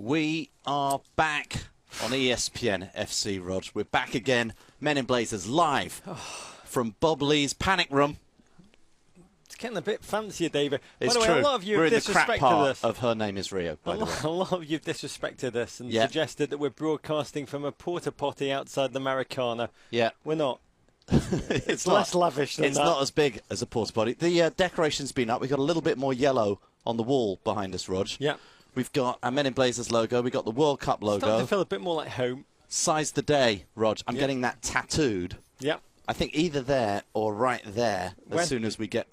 We are back on ESPN FC, Rog. We're back again. Men in Blazers live from Bob Ley's panic room. It's getting a bit fancier, David. It's By the way, true. a lot of you We're have in the crap disrespected part us. of Her Name is Rio, by the way. A lot of you have disrespected us and suggested that we're broadcasting from a porta potty outside the Maracana. Yeah. We're not. It's less lavish than It's that. not as big as a porta potty. The decoration's been up. We've got a little bit more yellow on the wall behind us, Rog. Yeah. We've got our Men in Blazers logo. We've got the World Cup logo. Starting to feel a bit more like home. Size the day, Rog. I'm getting that tattooed. Yeah. I think either there or right there as soon as we get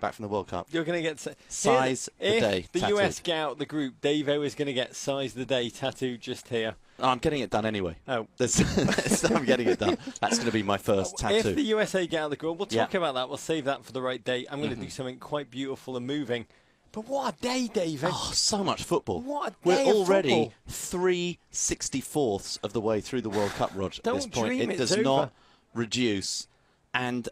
back from the World Cup. You're going to get size the day If the tattooed. US get out the group, Davo is going to get size the day tattooed just here. Oh, I'm getting it done anyway. Oh. I'm getting it done. That's going to be my first tattoo. If the USA get out of the group, we'll talk about that. We'll save that for the right date. I'm going to do something quite beautiful and moving. But what a day, David. Oh, so much football. What a We're day of already football. 3/64ths of the way through the World Cup, Rog, at this point. Dream It does it's not over. reduce. And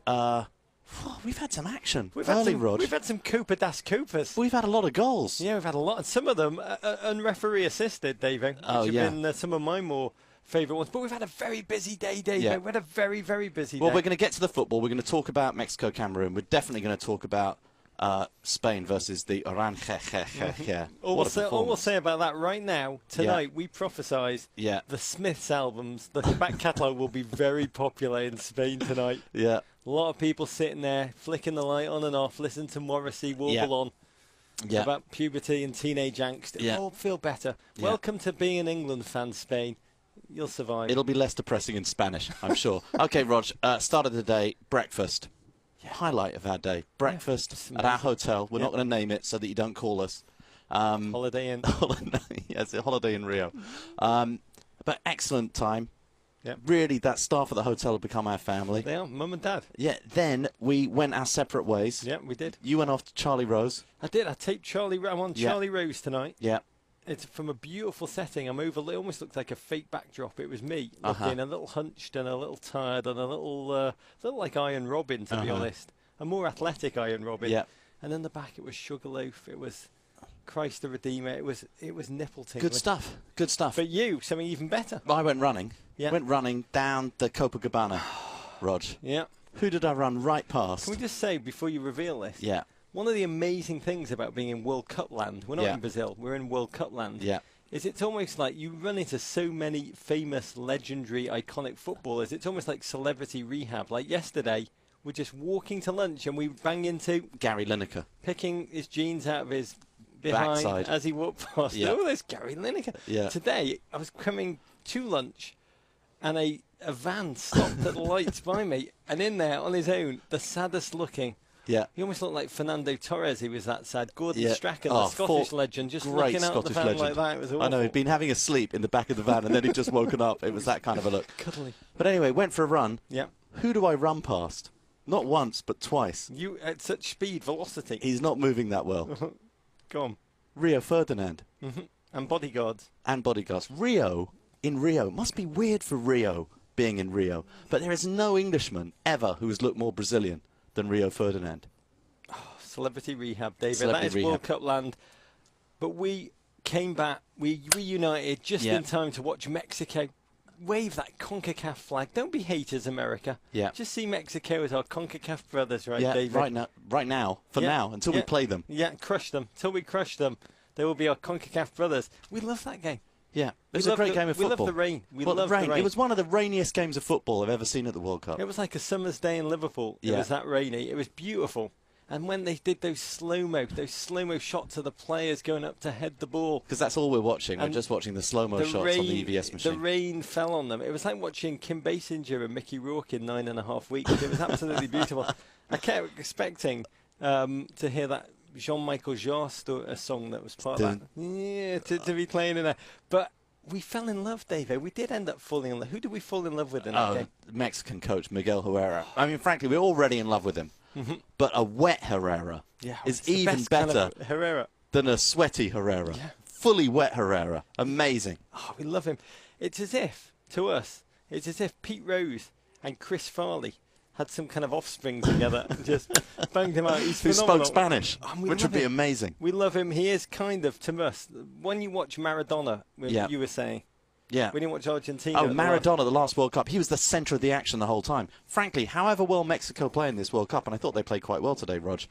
we've had some action We've early, Rog. We've had some Cooper das Coopers. We've had a lot of goals. Yeah, we've had a lot. And some of them unreferee assisted, David. Oh, which yeah. have been some of my more favourite ones. But we've had a very busy day, David. Yeah. We had a very, very busy day. Well, we're going to get to the football. We're going to talk about Mexico, Cameroon. We're definitely going to talk about Spain versus the Orange. All we'll say about that right now, tonight, we prophesise the Smiths albums, the back catalogue will be very popular in Spain tonight. Yeah. A lot of people sitting there, flicking the light on and off, listening to Morrissey warble on about puberty and teenage angst. It'll all feel better. Yeah. Welcome to being an England fan, Spain. You'll survive. It'll be less depressing in Spanish, I'm sure. Okay, Rog, start of the day, breakfast. Highlight of our day. Breakfast at our hotel. We're not going to name it so that you don't call us. Holiday Inn. Yes, a holiday in Rio. But excellent time. Yeah. Really, that staff at the hotel have become our family. They are, Mum and Dad. Yeah, then we went our separate ways. Yeah, we did. You went off to Charlie Rose. I did. I taped Charlie. I'm on Charlie Rose tonight. Yeah. It's from a beautiful setting. I'm over. It almost looks like a fake backdrop. It was me looking a little hunched and a little tired and a little like Iron Robin, to be honest. A more athletic Iron Robin. Yeah. And in the back, it was Sugarloaf. It was Christ the Redeemer. It was nipple tingling. Good stuff. Good stuff. For you, something even better. I went running. Yeah. Went running down the Copacabana, Rog. Yeah. Who did I run right past? Can we just say before you reveal this? Yeah. One of the amazing things about being in World Cup land, we're not in Brazil, we're in World Cup land, is it's almost like you run into so many famous, legendary, iconic footballers. It's almost like celebrity rehab. Like yesterday, we're just walking to lunch and we bang into Gary Lineker. Picking his jeans out of his behind backside as he walked past. Yeah. Oh, there's Gary Lineker. Yeah. Today, I was coming to lunch and a van stopped at the lights by me, and in there, on his own, the saddest looking. Yeah. He almost looked like Fernando Torres. He was that sad. Gordon Strachan, Oh, the Scottish legend, just great looking out Scottish the van legend. like that. It was awful. I know, he'd been having a sleep in the back of the van and then he'd just woken up. It was that kind of a look. Cuddly. But anyway, went for a run. Yeah. Who do I run past? Not once, but twice. You at such speed, velocity. He's not moving that well. Go on. Rio Ferdinand. And bodyguards. And bodyguards. Rio, in Rio. Must be weird for Rio being in Rio. But there is no Englishman ever who has looked more Brazilian than Rio Ferdinand. Celebrity rehab, David. Celebrity that is rehab. World Cup land. But we came back, we reunited just in time to watch Mexico wave that CONCACAF flag. Don't be haters, America. Yeah. Just see Mexico as our CONCACAF brothers, right, Yeah, David? right now, until we play them. Yeah, crush them. Till we crush them, they will be our CONCACAF brothers. We love that game. Yeah, it was a great game of football. We love the rain. We love rain. the rain. It was one of the rainiest games of football I've ever seen at the World Cup. It was like a summer's day in Liverpool. It was that rainy. It was beautiful. And when they did those slow-mo shots of the players going up to head the ball. Because that's all we're watching. We're just watching the slow-mo shots on the EVS machine. The rain fell on them. It was like watching Kim Basinger and Mickey Rourke in 9.5 weeks. It was absolutely beautiful. I kept expecting to hear that Jean-Michel Jarre song that was part of that. Yeah, to be playing in there. But we fell in love, David. We did end up falling in love. Who did we fall in love with in that game? Mexican coach, Miguel Herrera. I mean, frankly, we're already in love with him. But a wet Herrera is even better than a sweaty Herrera. Yeah. Fully wet Herrera. Amazing. Oh, we love him. It's as if, to us, Pete Rose and Chris Farley had some kind of offspring together and just banged him out. He's Who phenomenal. spoke Spanish, And which would be amazing. We love him. He is kind of, to us, when you watch Maradona, you were saying, yeah. when you watch Argentina. Oh, Maradona, the last World Cup, he was the centre of the action the whole time. Frankly, however well Mexico play in this World Cup, and I thought they played quite well today, Rog,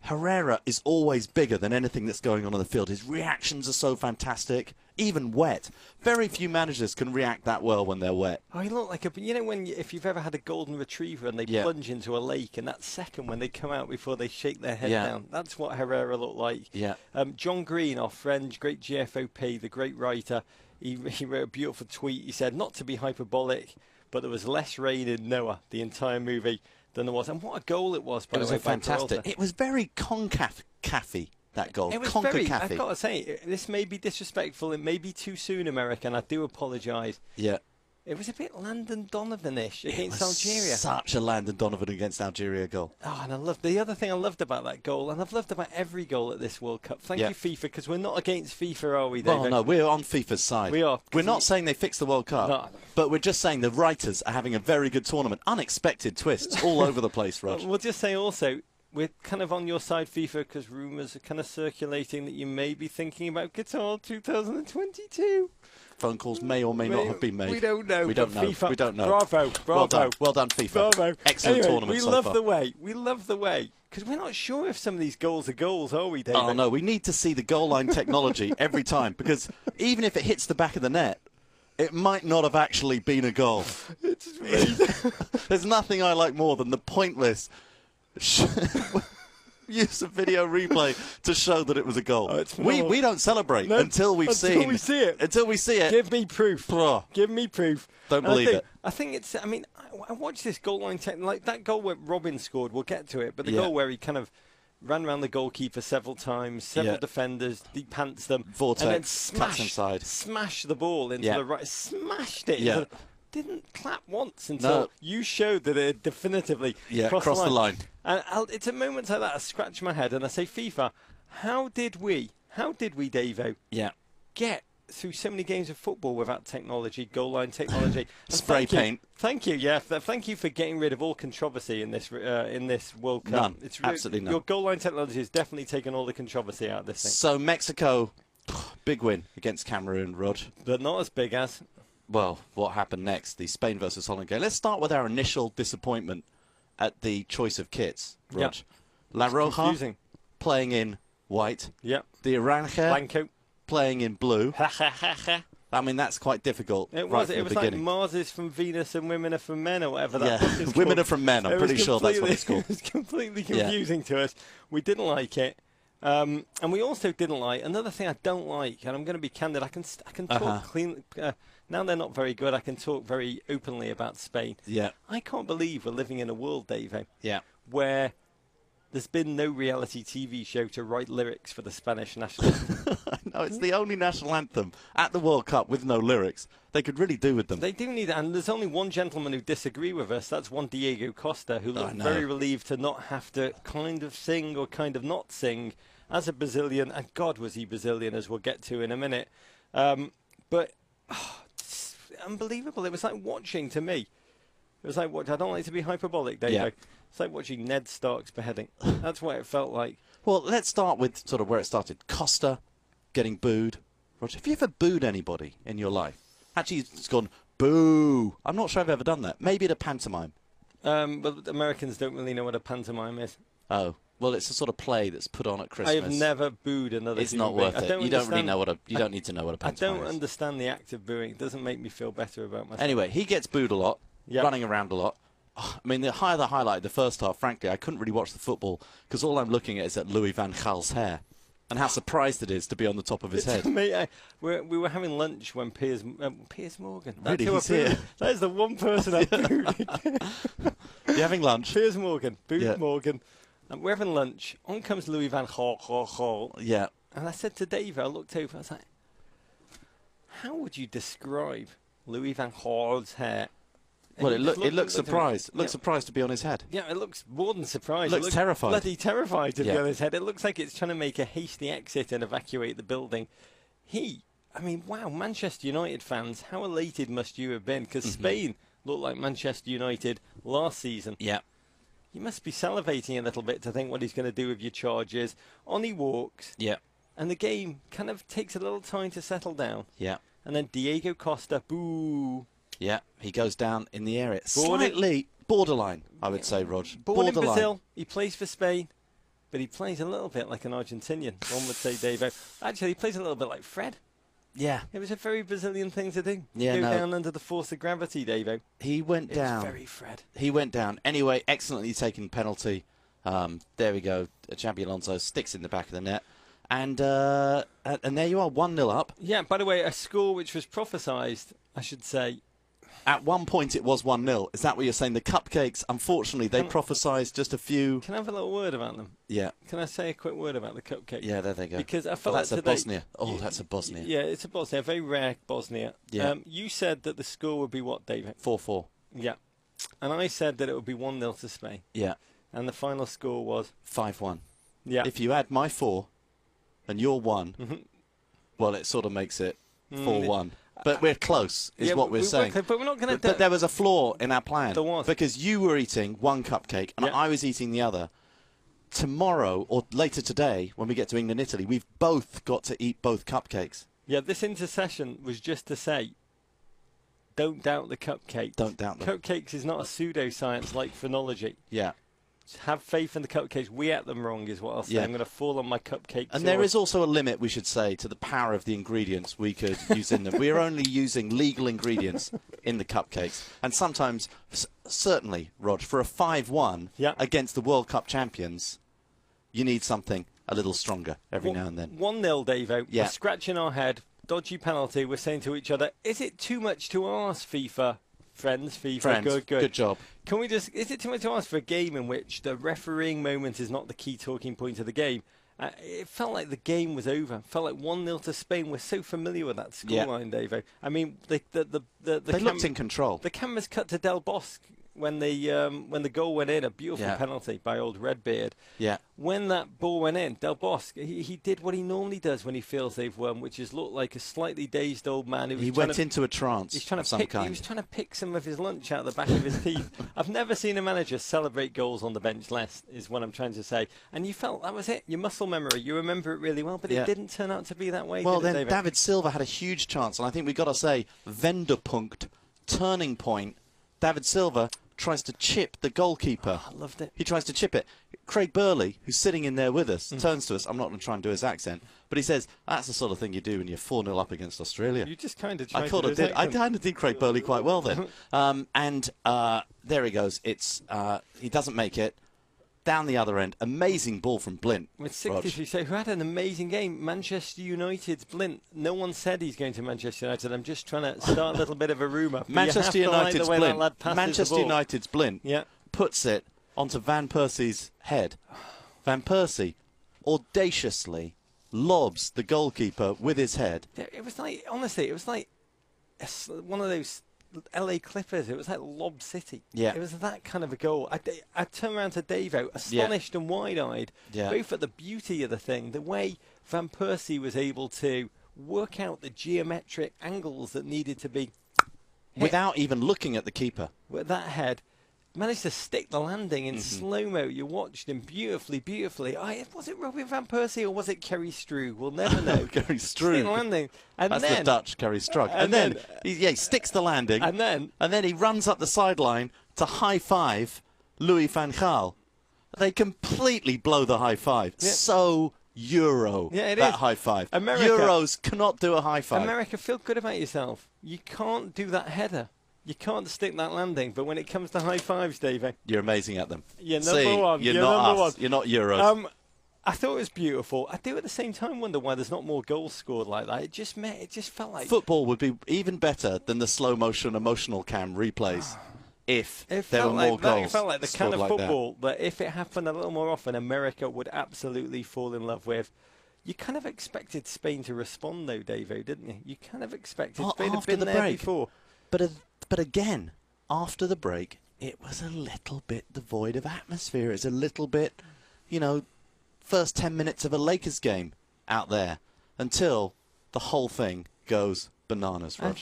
Herrera is always bigger than anything that's going on the field. His reactions are so fantastic, even wet. Very few managers can react that well when they're wet. Oh, he looked like a... You know, if you've ever had a golden retriever and they plunge into a lake, and that second when they come out before they shake their head down, that's what Herrera looked like. Yeah. John Green, our friend, great GFOP, the great writer, he wrote a beautiful tweet. He said, not to be hyperbolic, but there was less rain in Noah, the entire movie, than there was. And what a goal it was, by the way. It was fantastic. It was very CONCACAF-y, that goal. It was very, I've got to say, this may be disrespectful. It may be too soon, America, and I do apologise. Yeah. It was a bit Landon Donovan-ish against Algeria. Such a Landon Donovan against Algeria goal. Oh, and I loved the other thing I loved about that goal, and I've loved about every goal at this World Cup. Thank you, FIFA, because we're not against FIFA, are we, David? Well, no, we're on FIFA's side. We are. We're not saying they fixed the World Cup, but we're just saying the writers are having a very good tournament. Unexpected twists all over the place, Rog. We'll just say also, we're kind of on your side, FIFA, because rumours are kind of circulating that you may be thinking about Qatar 2022. Phone calls may or may not have been made. We don't know. We don't know. FIFA, we don't know. Bravo. Well done, FIFA. Bravo. Excellent tournament we so love far. We love the way. Because we're not sure if some of these goals are goals, are we, David? Oh, no. We need to see the goal line technology every time. Because even if it hits the back of the net, it might not have actually been a goal. There's nothing I like more than the pointless use of video replay to show that it was a goal. We don't celebrate until we see it. Until we see it. Give me proof. Give me proof. Don't believe it. I think it's. I mean, I watched this goal line like that goal where Robin scored. We'll get to it, but the goal where he kind of ran around the goalkeeper several times, several defenders, deep pants them, Vortex, and then smashed the ball into the right, smashed it. Yeah. Didn't clap once until you showed that it definitively crossed the line. And it's at moments like that I scratch my head and I say, FIFA, how did we, Davo, get through so many games of football without technology, goal line technology, spray paint? Thank you, thank you for getting rid of all controversy in this World Cup. None, absolutely none. Your goal line technology has definitely taken all the controversy out of this thing. So Mexico, big win against Cameroon, Rog. But not as big as. Well, what happened next? The Spain versus Holland game. Let's start with our initial disappointment at the choice of kits, Rog. La Roja playing in white. Yep. The Aranja Blanco playing in blue. I mean, that's quite difficult. It was. Right It was like Mars is from Venus and women are from men, or whatever that book is called. Women are from men. I'm pretty sure that's what it's called. It was completely confusing to us. We didn't like it. And we also didn't like another thing I don't like, and I'm going to be candid. I can talk clean. Now they're not very good. I can talk very openly about Spain. Yeah. I can't believe we're living in a world, Dave, where there's been no reality TV show to write lyrics for the Spanish national anthem. No, it's the only national anthem at the World Cup with no lyrics. They could really do with them. They do need it, and there's only one gentleman who disagree with us. That's one Diego Costa, who looked very relieved to not have to kind of sing or kind of not sing as a Brazilian, and God was he Brazilian, as we'll get to in a minute. But it's unbelievable. It was like watching, to me. It was like watching. I don't like to be hyperbolic, Dave. Yeah. It's like watching Ned Stark's beheading. That's what it felt like. Well, let's start with sort of where it started. Costa getting booed. Roger, have you ever booed anybody in your life? Actually, it's gone, boo. I'm not sure I've ever done that. Maybe at a pantomime. But Americans don't really know what a pantomime is. Oh. Well, it's a sort of play that's put on at Christmas. I have never booed another It's not worth it. You don't really know what you don't need to know what a pantomime is. I don't understand the act of booing. It doesn't make me feel better about myself. Anyway, he gets booed a lot, running around a lot. I mean, the highlight of the first half, frankly, I couldn't really watch the football because all I'm looking at is at Louis van Gaal's hair and how surprised it is to be on the top of his head. Mate, we were having lunch when Piers Morgan. Really, he's here. That is the one person I booed. You're having lunch? Piers Morgan. Booed Morgan. And we're having lunch. On comes Louis van Gaal. Yeah. And I said to Dave, I looked over, I was like, how would you describe Louis van Gaal's hair? Well, it looks surprised. It looks surprised to be on his head. Yeah, it looks more than surprised. It looks terrified. Bloody terrified to be on his head. It looks like it's trying to make a hasty exit and evacuate the building. I mean, wow, Manchester United fans, how elated must you have been? Because Spain look like Manchester United last season. Yeah. You must be salivating a little bit to think what he's going to do with your charges. On he walks. Yeah. And the game kind of takes a little time to settle down. Yeah. And then Diego Costa, boo. Yeah, he goes down in the area. Slightly borderline, I would say, Rog. Born in Brazil, he plays for Spain, but he plays a little bit like an Argentinian, one would say, Davo. Actually, he plays a little bit like Fred. Yeah. It was a very Brazilian thing to do. Yeah, Go down under the force of gravity, Davo. He went down. It's very Fred. He went down. Anyway, excellently taken penalty. There we go. Xabi Alonso sticks in the back of the net. And there you are, 1-0 up. Yeah, by the way, a score which was prophesised, I should say. At one point, it was 1-0. Is that what you're saying? The Cupcakes, unfortunately, they prophesied just a few... Can I have a little word about them? Yeah. Can I say a quick word about the Cupcakes? Yeah, there they go. Because I felt that's like a today, Bosnia. Oh, that's a Bosnia. Yeah, it's a Bosnia, a very rare Bosnia. Yeah. You said that the score would be what, David? 4-4. Yeah. And I said that it would be 1-0 to Spain. Yeah. And the final score was? 5-1. Yeah. If you add my 4 and your 1, well, it sort of makes it 4-1. But we're close, is what we're saying. But we're not going to. But there was a flaw in our plan. There was. Because you were eating one cupcake and I was eating the other. Tomorrow, or later today, when we get to England, Italy, we've both got to eat both cupcakes. Yeah, this intercession was just to say, don't doubt the cupcakes. Don't doubt them. Cupcakes is not a pseudoscience like phonology. Yeah. Have faith in the cupcakes. We ate them wrong, is what I'll say. Yeah. I'm going to fall on my cupcake. And there is also a limit, we should say, to the power of the ingredients we could use in them. We are only using legal ingredients in the cupcakes. And sometimes, certainly, Rog, for a 5-1 against the World Cup champions, you need something a little stronger every now and then. 1-0, Davo. Yeah. We're scratching our head. Dodgy penalty. We're saying to each other, is it too much to ask, FIFA? Friends, FIFA, good job. Can we just, is it too much to ask for a game in which the refereeing moment is not the key talking point of the game? It felt like the game was over. It felt like 1-0 to Spain. We're so familiar with that scoreline, Davo. I mean, they looked in control. The cameras cut to Del Bosque when the goal went in, a beautiful penalty by old Redbeard. Yeah. When that ball went in, Del Bosque, he did what he normally does when he feels they've won, which is look like a slightly dazed old man. He went into a trance of some kind. He was trying to pick some of his lunch out the back of his teeth. I've never seen a manager celebrate goals on the bench less, is what I'm trying to say. And you felt that was it, your muscle memory. You remember it really well, but it didn't turn out to be that way, well, did it, then David Silva had a huge chance, and I think we've got to say, Wendepunkt, turning point, David Silva tries to chip the goalkeeper. Oh, I loved it. He tries to chip it. Craig Burley, who's sitting in there with us, turns to us. I'm not going to try and do his accent, but he says, that's the sort of thing you do when you're 4-0 up against Australia. You just kind of tried I thought I did. I kind of did Craig Burley quite well then. And there he goes. He doesn't make it. Down the other end, amazing ball from Blint. With 63, so who had an amazing game. Manchester United's Blint. No one said he's going to Manchester United. I'm just trying to start a little bit of a rumour. Manchester United's Blint puts it onto Van Persie's head. Van Persie audaciously lobs the goalkeeper with his head. It was like, honestly, it was like one of those LA Clippers. It was like Lob City. Yeah. It was that kind of a goal. I turned around to Davo, astonished and wide-eyed, both at the beauty of the thing, the way Van Persie was able to work out the geometric angles that needed to be hit. Without even looking at the keeper. With that head, managed to stick the landing in slow-mo. You watched him beautifully. Was it Robin Van Persie or was it Kerry Strug? We'll never know. Kerry Strug. Stick the landing. And that's then, the Dutch, Kerry Strug. And then he sticks the landing. And then he runs up the sideline to high-five Louis van Gaal. They completely blow the high-five. Yeah. So Euro, that high-five. Euros cannot do a high-five. America, feel good about yourself. You can't do that header. You can't stick that landing, but when it comes to high fives, Davey, you're amazing at them. You're number one. You're not us. You're not Euros. I thought it was beautiful. I do at the same time wonder why there's not more goals scored like that. It just felt like football would be even better than the slow motion emotional cam replays if there were more goals. It felt like the kind of football that if it happened a little more often, America would absolutely fall in love with. You kind of expected Spain to respond, though, Davo, didn't you? You kind of expected Spain to have been there before. But again, after the break, it was a little bit devoid of atmosphere. It's a little bit, first 10 minutes of a Lakers game out there until the whole thing goes bananas, Rog.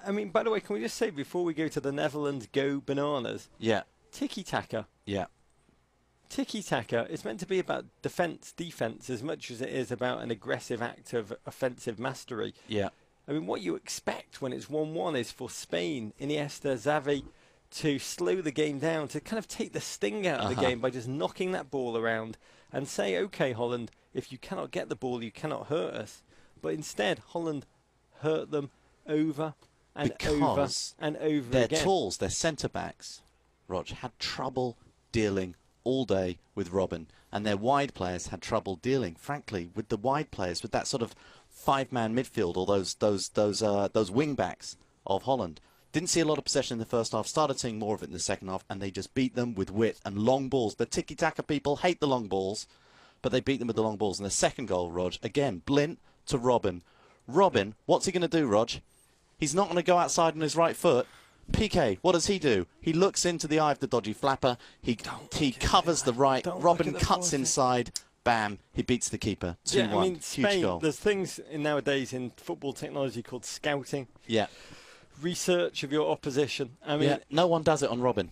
I mean, by the way, can we just say before we go to the Netherlands, go bananas? Yeah. Tiki-taka. Yeah. Tiki-taka is meant to be about defence as much as it is about an aggressive act of offensive mastery. Yeah. I mean, what you expect when it's 1-1 is for Spain, Iniesta, Xavi, to slow the game down, to kind of take the sting out of the game by just knocking that ball around and say, OK, Holland, if you cannot get the ball, you cannot hurt us. But instead, Holland hurt them over and over and over their again. talls, their centre-backs, Rog, had trouble dealing all day with Robben, and their wide players had trouble dealing, frankly, with the wide players, with that sort of five-man midfield, or those wing-backs of Holland. Didn't see a lot of possession in the first half, started seeing more of it in the second half, and they just beat them with wit and long balls. The tiki-taka people hate the long balls, but they beat them with the long balls. And the second goal, Rog, again, Blint to Robben. Robben, what's he going to do, Rog? He's not going to go outside on his right foot. PK, what does he do? He looks into the eye of the dodgy flapper. He covers the right. Robben cuts inside. Bam, he beats the keeper. 2-1. Yeah, I mean, Huge Spain, goal. there's things nowadays in football technology called scouting. Yeah. Research of your opposition. I mean, no one does it on Robben.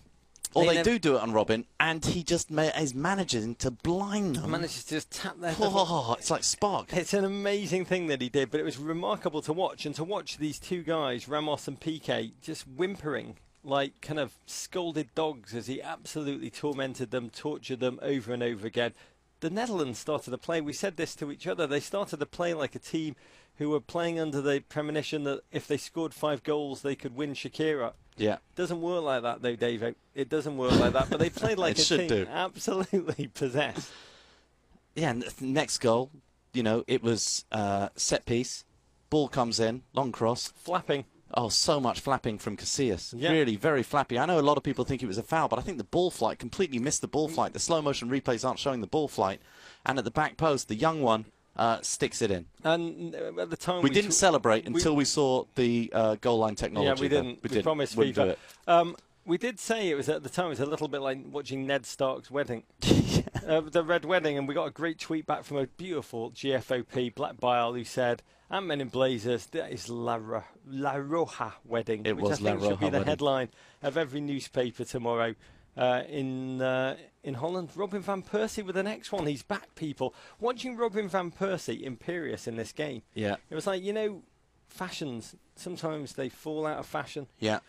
Or they do it on Robben, and he just is managing to blind them. Manages to just tap their... It's like Spark. It's an amazing thing that he did, but it was remarkable to watch. And to watch these two guys, Ramos and Piqué, just whimpering like kind of scolded dogs as he absolutely tormented them, tortured them over and over again. The Netherlands started to play. We said this to each other. They started to play like a team who were playing under the premonition that if they scored 5 goals, they could win Shakira. Yeah. Doesn't work like that, though, Dave. It doesn't work like that. But they played like a team absolutely possessed. Yeah, and the next goal, you know, it was set piece. Ball comes in, long cross. Flapping. Oh, so much flapping from Casillas. Yeah. Really, very flappy. I know a lot of people think it was a foul, but I think the ball flight completely missed the ball flight. The slow motion replays aren't showing the ball flight. And at the back post, the young one sticks it in. And at the time... We didn't celebrate until we saw the goal line technology. Yeah, we didn't. We promised FIFA. We did say it was at the time, it was a little bit like watching Ned Stark's wedding. The Red Wedding, and we got a great tweet back from a beautiful GFOP, Black Bile, who said, Ant-Men in Blazers, that is La Roja wedding. It was La Roja which I think should be the wedding. Headline of every newspaper tomorrow in Holland. Robin van Persie with the next one. He's back, people. Watching Robin van Persie imperious in this game. Yeah. It was like, you know, fashions, sometimes they fall out of fashion. Yeah.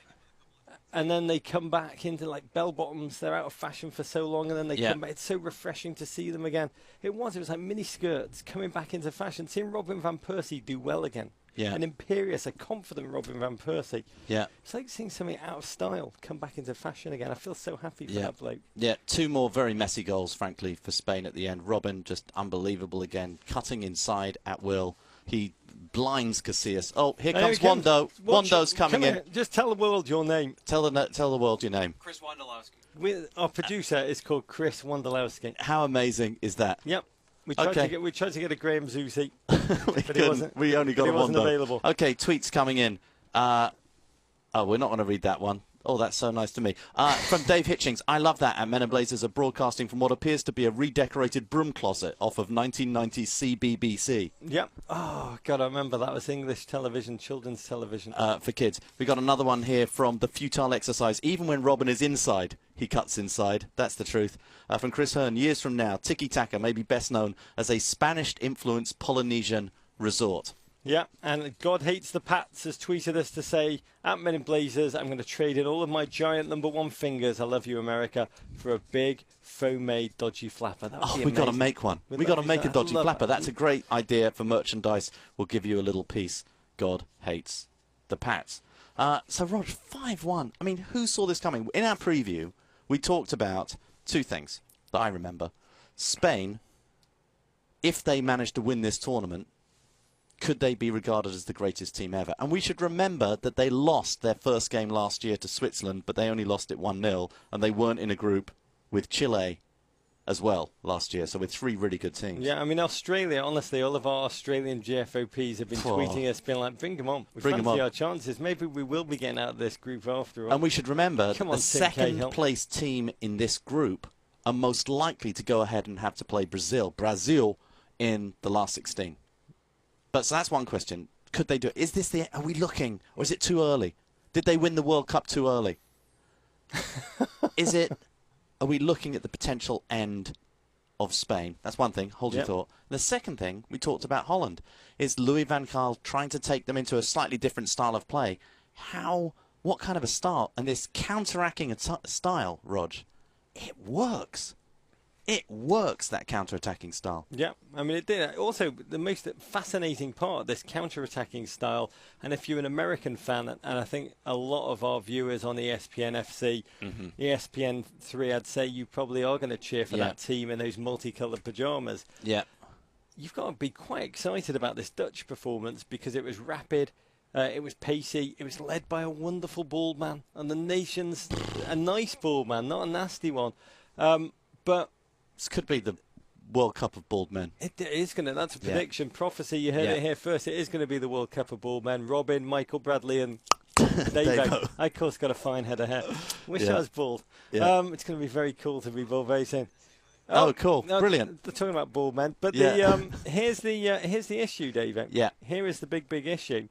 And then they come back into like bell bottoms. They're out of fashion for so long, and then they come back. It's so refreshing to see them again. It was like mini skirts coming back into fashion. Seeing Robin van Persie do well again. Yeah. An imperious, a confident Robin van Persie. Yeah. It's like seeing something out of style come back into fashion again. I feel so happy for that bloke. Yeah, 2 more very messy goals, frankly, for Spain at the end. Robin just unbelievable again, cutting inside at will. He blinds Casillas. Oh, here comes Wando. Wando's coming in. Just tell the world your name. Tell the world your name. Chris Wondolowski. Our producer is called Chris Wondolowski. How amazing is that? Yep. We tried to get a Graham Zusi, but he wasn't. We only got a wasn't Wando. available. Okay, tweets coming in. Oh, we're not going to read that one. Oh, that's so nice to me. From Dave Hitchings, I love that. Men and Blazers are broadcasting from what appears to be a redecorated broom closet off of 1990 CBBC. Yep. Oh, God, I remember that was English television, children's television. For kids. We got another one here from The Futile Exercise. Even when Robin is inside, he cuts inside. That's the truth. From Chris Hearn, years from now, Tiki-Taka may be best known as a Spanish-influenced Polynesian resort. Yeah, and God Hates the Pats has tweeted us to say, Ant-Men in Blazers, I'm going to trade in all of my giant #1 fingers, I love you, America, for a big, foam-made dodgy flapper. We've got to make one. We've got to make a dodgy flapper. That's a great idea for merchandise. We'll give you a little piece. God Hates the Pats. So, Rog, 5-1. I mean, who saw this coming? In our preview, we talked about 2 things that I remember. Spain, if they managed to win this tournament, could they be regarded as the greatest team ever? And we should remember that they lost their first game last year to Switzerland, but they only lost it 1-0, and they weren't in a group with Chile as well last year, so with 3 really good teams. Yeah, I mean, Australia, honestly, all of our Australian GFOPs have been tweeting us, being like, bring them on. We fancy our chances. Maybe we will be getting out of this group after all. And we should remember the second-place team in this group are most likely to go ahead and have to play Brazil in the last 16. But so that's one question. Could they do it? Is this the? Are we looking, or is it too early? Did they win the World Cup too early? Is it? Are we looking at the potential end of Spain? That's one thing. Hold your thought. The second thing we talked about Holland is Louis van Gaal trying to take them into a slightly different style of play. What kind of a start? And this counter-attacking style, Rog, it works. It works, that counter-attacking style. Yeah, I mean, it did. Also, the most fascinating part, this counter-attacking style, and if you're an American fan, and I think a lot of our viewers on ESPN FC, ESPN 3, I'd say you probably are going to cheer for that team in those multicoloured pyjamas. Yeah. You've got to be quite excited about this Dutch performance because it was rapid, it was pacey, it was led by a wonderful bald man, and the nation's a nice bald man, not a nasty one. But this could be the World Cup of bald men. It is going to. That's a prediction, prophecy. You heard it here first. It is going to be the World Cup of bald men. Robin, Michael Bradley, and Davo. I, of course, got a fine head of hair. Wish I was bald. Yeah. It's going to be very cool to be bald very soon. Oh, cool! No, brilliant. They're talking about bald men, but here's the issue, Davo. Yeah. Here is the big issue.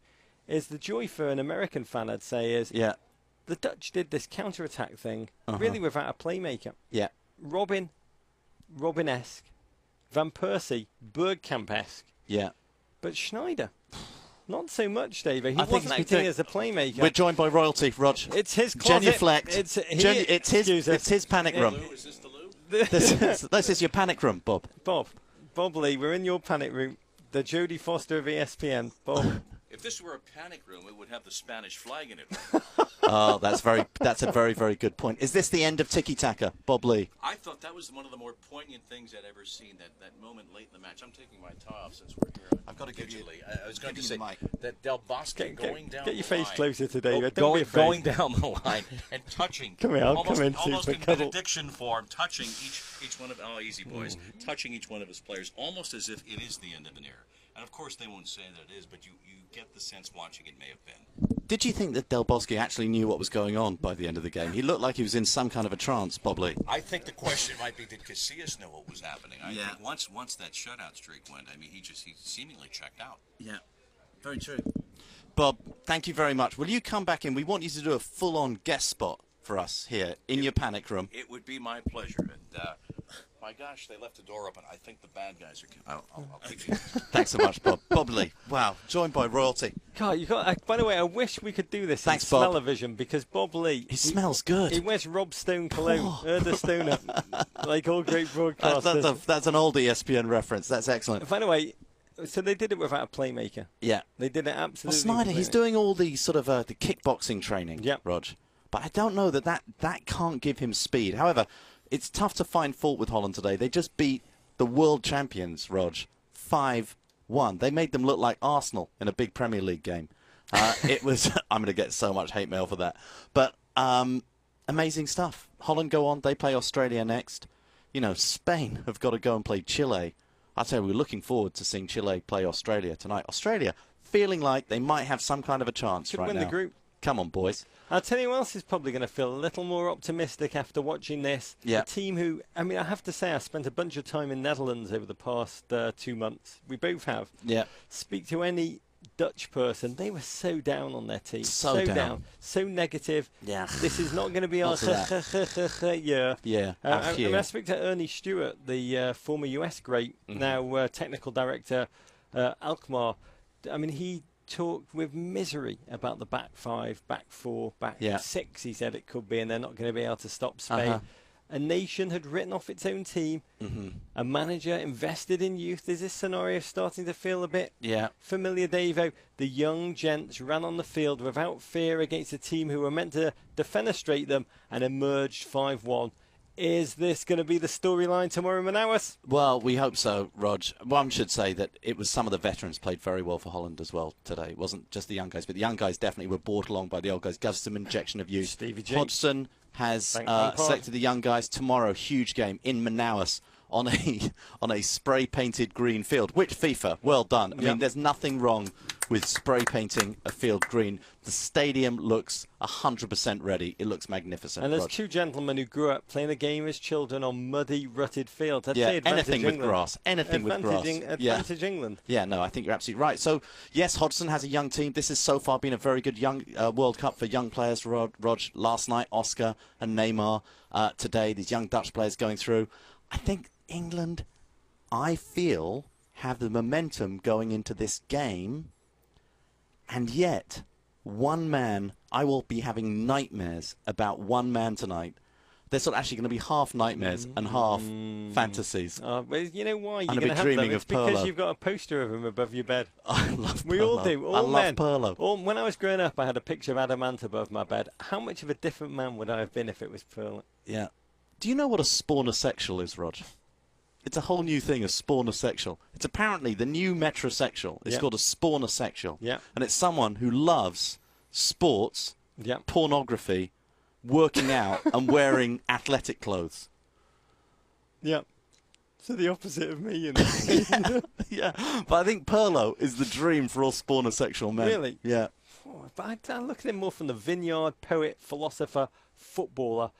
Is the joy for an American fan? I'd say is the Dutch did this counter-attack thing really without a playmaker. Yeah. Robin-esque, Van Persie, Bergkamp-esque. Yeah. But Schneider, not so much, David. He wasn't acting as a playmaker. We're joined by royalty, Rog. It's his closet. Genuflect. It's his panic room. Is this the loo? This is your panic room, Bob. Bob Ley, we're in your panic room. The Jodie Foster of ESPN. Bob. If this were a panic room, it would have the Spanish flag in it. Oh, that's a very, very good point. Is this the end of tiki-taka, Bob Ley? I thought that was one of the more poignant things I'd ever seen, that moment late in the match. I'm taking my tie off since we're here. I've got to give you. I was going to say that Del Bosque going down Get your the face line, closer today. Going down the line and touching. Come here, I'll come in almost for in cuddle. benediction form, touching each one of easy boys, touching each one of his players, almost as if it is the end of an era. And of course, they won't say that it is, but you get the sense watching it may have been. Did you think that Del Bosque actually knew what was going on by the end of the game? He looked like he was in some kind of a trance, Bob Ley. I think the question might be, did Casillas know what was happening? I think once that shutout streak went, I mean, he seemingly checked out. Yeah, very true. Bob, thank you very much. Will you come back in? We want you to do a full-on guest spot for us here in your panic room. It would be my pleasure. And my gosh, they left the door open. I think the bad guys are. I'll keep you. Thanks so much, Bob. Bob Ley. Wow, joined by royalty. God, by the way, I wish we could do this in Bob. smell-o-vision because Bob Ley. He smells good. He wears Rob Stone cologne, Erda Stoner, like all great broadcasters. That's an old ESPN reference. That's excellent. By the way, so they did it without a playmaker. Yeah. They did it absolutely. Well, Snyder, he's doing all the sort of the kickboxing training, Rog. But I don't know that can't give him speed. However, it's tough to find fault with Holland today. They just beat the world champions, Rog, 5-1. They made them look like Arsenal in a big Premier League game. It was. I'm going to get so much hate mail for that. But amazing stuff. Holland go on. They play Australia next. You know, Spain have got to go and play Chile. I'll tell you, we're looking forward to seeing Chile play Australia tonight. Australia feeling like they might have some kind of a chance right now. Could win the group. Come on, boys. I'll tell you who else is probably going to feel a little more optimistic after watching this. Yeah. A team who, I mean, I have to say, I spent a bunch of time in Netherlands over the past 2 months. We both have. Yeah. Speak to any Dutch person, they were so down on their team. So down. So negative. Yeah. This is not going to be our year. Yeah. I mean, I speak to Ernie Stewart, the former US great, now technical director, Alkmaar. I mean, he talked with misery about the back five, back four, back six, he said it could be, and they're not going to be able to stop Spain. A nation had written off its own team. A manager invested in youth. Is this scenario starting to feel a bit familiar, Davo? The young gents ran on the field without fear against a team who were meant to defenestrate them and emerged 5-1. Is this going to be the storyline tomorrow in Manaus? Well, we hope so, Rog. One should say that it was some of the veterans played very well for Holland as well today. It wasn't just the young guys, but the young guys definitely were brought along by the old guys. Gave some injection of youth. Stevie G. Hodgson has selected the young guys tomorrow. Huge game in Manaus on a spray painted green field. Which FIFA? Well done. I mean, there's nothing wrong with spray painting a field green. The stadium looks 100% ready. It looks magnificent. And there's two gentlemen who grew up playing the game as children on muddy, rutted fields. I'd say anything with England. grass. Anything with grass. Advantage England. Yeah, no, I think you're absolutely right. So, yes, Hodgson has a young team. This has so far been a very good young World Cup for young players. Rog, last night, Oscar and Neymar. Today, these young Dutch players going through. I think England, I feel, have the momentum going into this game. And yet, one man, I will be having nightmares about one man tonight. There's sort of actually going to be half nightmares and half fantasies. Well, you know why you're going to have dreaming them? It's of because Pirlo. you've got a poster of him above your bed. I love Pirlo. We all do. All I men. love Pirlo. When I was growing up, I had a picture of Adamant above my bed. How much of a different man would I have been if it was Pirlo? Yeah. Do you know what a spawnosexual is, Rog? It's a whole new thing, a spawnosexual. It's apparently the new metrosexual. It's called a spawnosexual. Yeah. And it's someone who loves sports, pornography, working out, and wearing athletic clothes. Yeah. So the opposite of me, you know. Yeah. But I think Pirlo is the dream for all spawnosexual men. Really? Yeah. Oh, but I look at him more from the vineyard, poet, philosopher, footballer.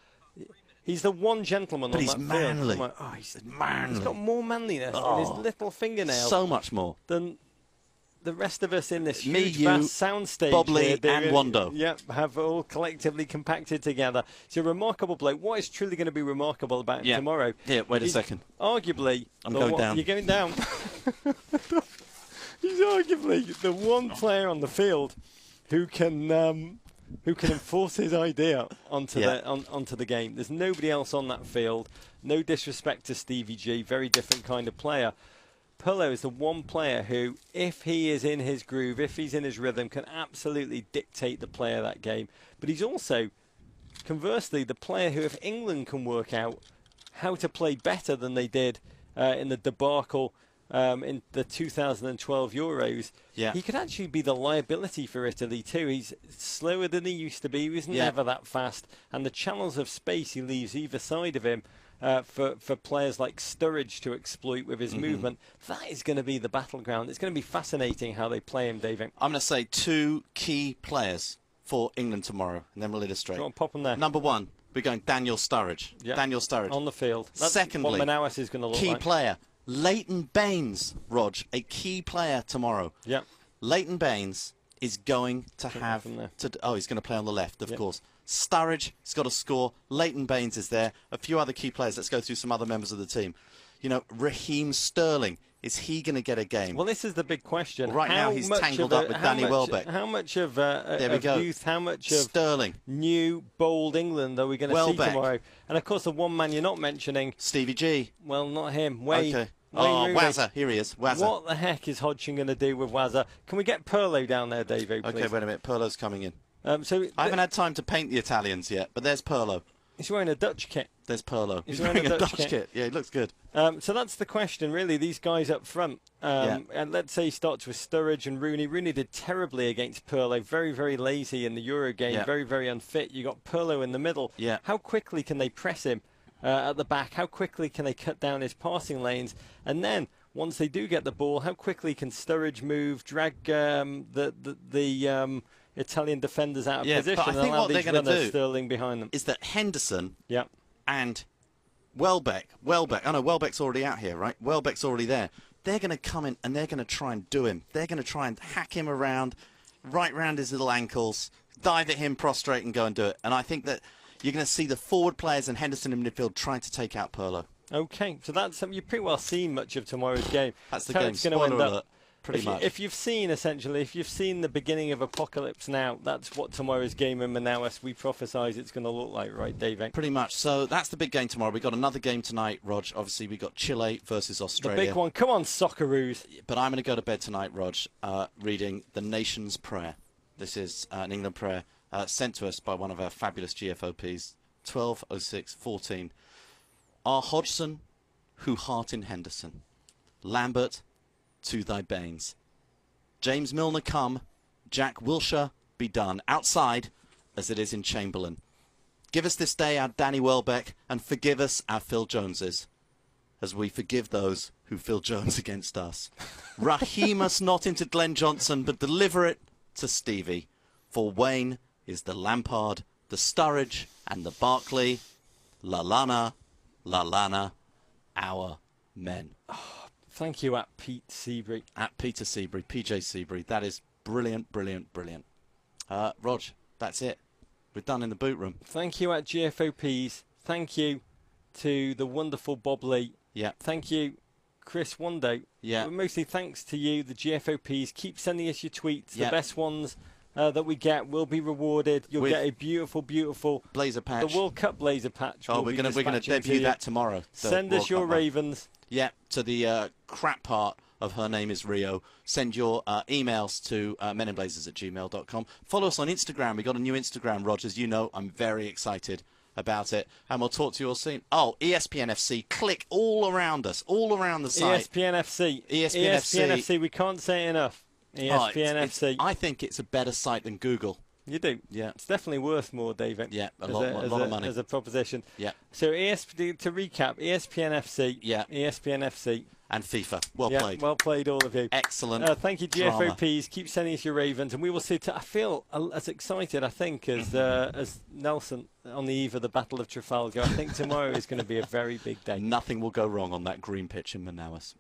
He's the one gentleman But on he's that manly. field. Oh, he's manly. He's got more manliness in his little fingernails So much more. than the rest of us in this Me, huge, you, vast soundstage. Bob Ley here, and Wando. Yep, have all collectively compacted together. It's a remarkable bloke. What is truly going to be remarkable about him tomorrow? Yeah, wait a second. Arguably, I'm going down. You're going down. He's arguably the one player on the field who can enforce his idea onto the game. There's nobody else on that field. No disrespect to Stevie G, very different kind of player. Pirlo is the one player who, if he is in his groove, if he's in his rhythm, can absolutely dictate the play of that game. But he's also, conversely, the player who, if England can work out how to play better than they did in the debacle in the 2012 Euros, he could actually be the liability for Italy too. He's slower than he used to be. He was never that fast. And the channels of space he leaves either side of him for players like Sturridge to exploit with his movement, that is going to be the battleground. It's going to be fascinating how they play him, David. I'm going to say two key players for England tomorrow, and then we'll illustrate. Go on, pop them there. Number one, we're going Daniel Sturridge. Daniel Sturridge. On the field. That's Secondly, what Manaus is going to look key like. player, Leighton Baines, Rog, a key player tomorrow. Yeah. Leighton Baines is going to have... he's going to play on the left, of course. Sturridge has got to score. Leighton Baines is there. A few other key players. Let's go through some other members of the team. You know, Raheem Sterling. Is he going to get a game? Well, this is the big question. Well, right now he's tangled up with Danny Welbeck. How much of youth, how much of Sterling, new, bold England are we going to see tomorrow? And, of course, the one man you're not mentioning... Stevie G. Well, not him. Okay. Wazza. Here he is. Wazza. What the heck is Hodgson going to do with Wazza? Can we get Pirlo down there, Davo, please? Okay, wait a minute. Pirlo's coming in. I haven't had time to paint the Italians yet, but there's Pirlo. He's wearing a Dutch kit. There's Pirlo. He's wearing a Dutch kit. Yeah, he looks good. So that's the question, really. These guys up front. And let's say he starts with Sturridge and Rooney. Rooney did terribly against Pirlo. Very, very lazy in the Euro game. Very, very unfit. You got Pirlo in the middle. How quickly can they press him at the back? How quickly can they cut down his passing lanes? And then, once they do get the ball, how quickly can Sturridge move, drag the Italian defenders out of position, but I think and allow what they're these going to runners do Sterling behind them? Is that Henderson and Welbeck, I know Welbeck's already out here, right? Welbeck's already there. They're going to come in and they're going to try and do him. They're going to try and hack him around, right round his little ankles, dive at him, prostrate and go and do it. And I think that you're going to see the forward players and Henderson in midfield trying to take out Pirlo. Okay, so that's something you've pretty well seen much of tomorrow's game. That's the game. Spoiler alert. Pretty much. If you've seen the beginning of Apocalypse Now, that's what tomorrow's game in Manaus, we prophesise it's going to look like, right, Dave? Pretty much. So that's the big game tomorrow. We've got another game tonight, Rog. Obviously, we've got Chile versus Australia. The big one. Come on, Socceroos. But I'm going to go to bed tonight, Rog, reading the Nation's Prayer. This is an England prayer sent to us by one of our fabulous GFOPs, 120614. Our Hodgson, who heart in Henderson. Lambert, to thy Baines. James Milner come, Jack Wilshere be done, outside as it is in Chamberlain. Give us this day our Danny Welbeck, and forgive us our Phil Joneses. as we forgive those who Phil Jones against us. Raheem us not into Glenn Johnson, but deliver it to Stevie. For Wayne is the Lampard, the Sturridge, and the Barkley. La Lana, our men. Thank you, at Pete Seabury. At Peter Seabury, PJ Seabury. That is brilliant, brilliant, brilliant. Rog, that's it. We're done in the boot room. Thank you, at GFOPs. Thank you to the wonderful Bob Ley. Yeah. Thank you, Chris Wando. Yeah. But mostly thanks to you, the GFOPs. Keep sending us your tweets. Yeah. The best ones that we get will be rewarded. You'll get a beautiful, beautiful blazer patch. The World Cup blazer patch. Oh, we're gonna debut that tomorrow. Send us your Ravens. Yeah, to the crap part of Her Name is Rio. Send your emails to meninblazers@gmail.com. Follow us on Instagram. We got a new Instagram, Roger. As you know, I'm very excited about it. And we'll talk to you all soon. Oh, ESPN FC. Click all around us, all around the site. ESPN FC. ESPN FC. We can't say it enough. ESPN FC. I think it's a better site than Google. You do? Yeah. It's definitely worth more, David. Yeah, a lot of money. As a proposition. Yeah. So, to recap, ESPN FC. Yeah. ESPN FC. And FIFA. Well played. Well played, all of you. Excellent. Thank you, GFOPs. Keep sending us your Ravens, and we will see. I feel as excited, I think, as Nelson on the eve of the Battle of Trafalgar. I think tomorrow is going to be a very big day. Nothing will go wrong on that green pitch in Manaus.